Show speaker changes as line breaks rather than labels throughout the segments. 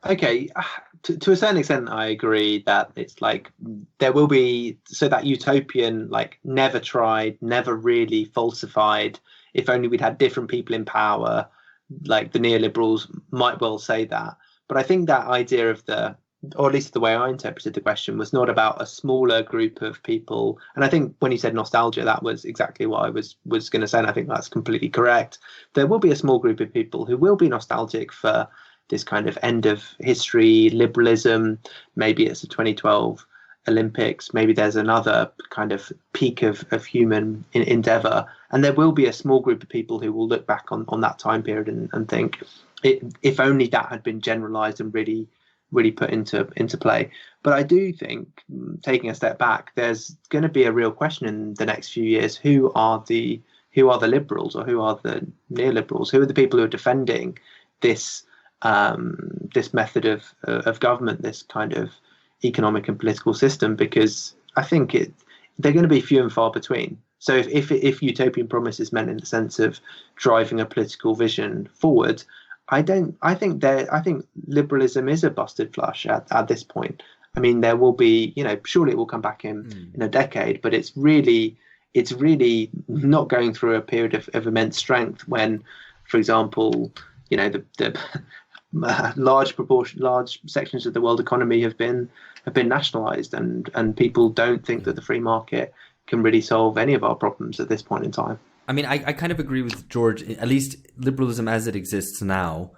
Okay, to a certain extent, I agree that it's like there will be so that utopian, like never tried, never really falsified. If only we'd had different people in power, like the neoliberals might well say that. But I think that idea of or at least the way I interpreted the question, was not about a smaller group of people. And I think when you said nostalgia, that was exactly what I was going to say, and I think that's completely correct. There will be a small group of people who will be nostalgic for this kind of end of history liberalism. Maybe it's the 2012 Olympics. Maybe there's another kind of peak of human endeavor. And there will be a small group of people who will look back on that time period and think, if only that had been generalized and really put into play. But I do think, taking a step back, there's going to be a real question in the next few years: who are the liberals, or who are the neoliberals? Who are the people who are defending this this method of government, this kind of economic and political system? Because I think they're going to be few and far between. So if utopian promise is meant in the sense of driving a political vision forward, I think liberalism is a busted flush at this point. I mean, there will be, surely it will come back in a decade, but it's really not going through a period of immense strength when, for example, the large sections of the world economy have been nationalized, and people don't think that the free market can really solve any of our problems at this point in time.
I mean, I kind of agree with George. At least liberalism as it exists now,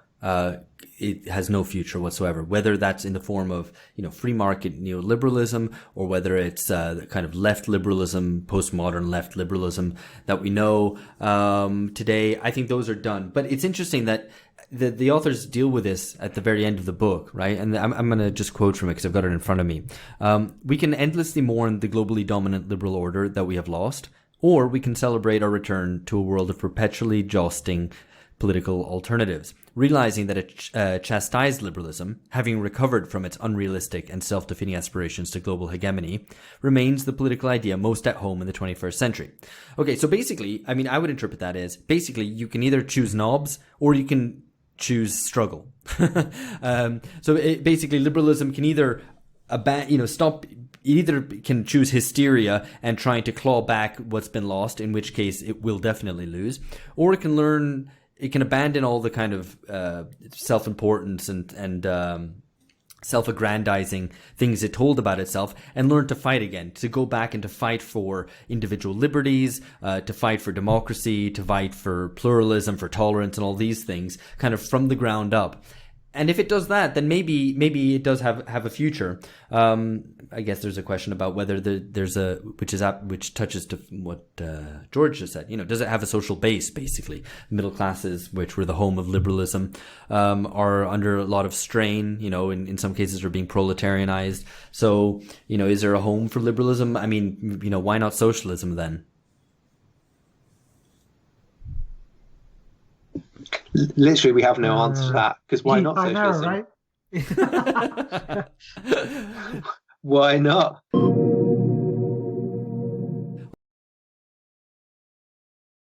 it has no future whatsoever. Whether that's in the form of, free market neoliberalism, or whether it's kind of left liberalism, postmodern left liberalism that we know today, I think those are done. But it's interesting that the authors deal with this at the very end of the book, right? And I'm going to just quote from it because I've got it in front of me. We can endlessly mourn the globally dominant liberal order that we have lost, or we can celebrate our return to a world of perpetually jousting political alternatives, realizing that a chastised liberalism, having recovered from its unrealistic and self-defeating aspirations to global hegemony, remains the political idea most at home in the 21st century. Okay, so basically, I mean, I would interpret that as, basically, you can either choose knobs or you can choose struggle. Basically, liberalism can either stop. It either can choose hysteria and trying to claw back what's been lost, in which case it will definitely lose, or it can abandon all the kind of self-importance and self-aggrandizing things it told about itself and learn to fight again, to go back and to fight for individual liberties, to fight for democracy, to fight for pluralism, for tolerance, and all these things kind of from the ground up. And if it does that, then maybe it does have a future. I guess there's a question about whether which touches to what George just said. Does it have a social base? Basically, middle classes, which were the home of liberalism, are under a lot of strain. In some cases, are being proletarianized. So, is there a home for liberalism? I mean, why not socialism then?
Literally, we have no answer to that, because why not socialism?
I know, right?
Why not?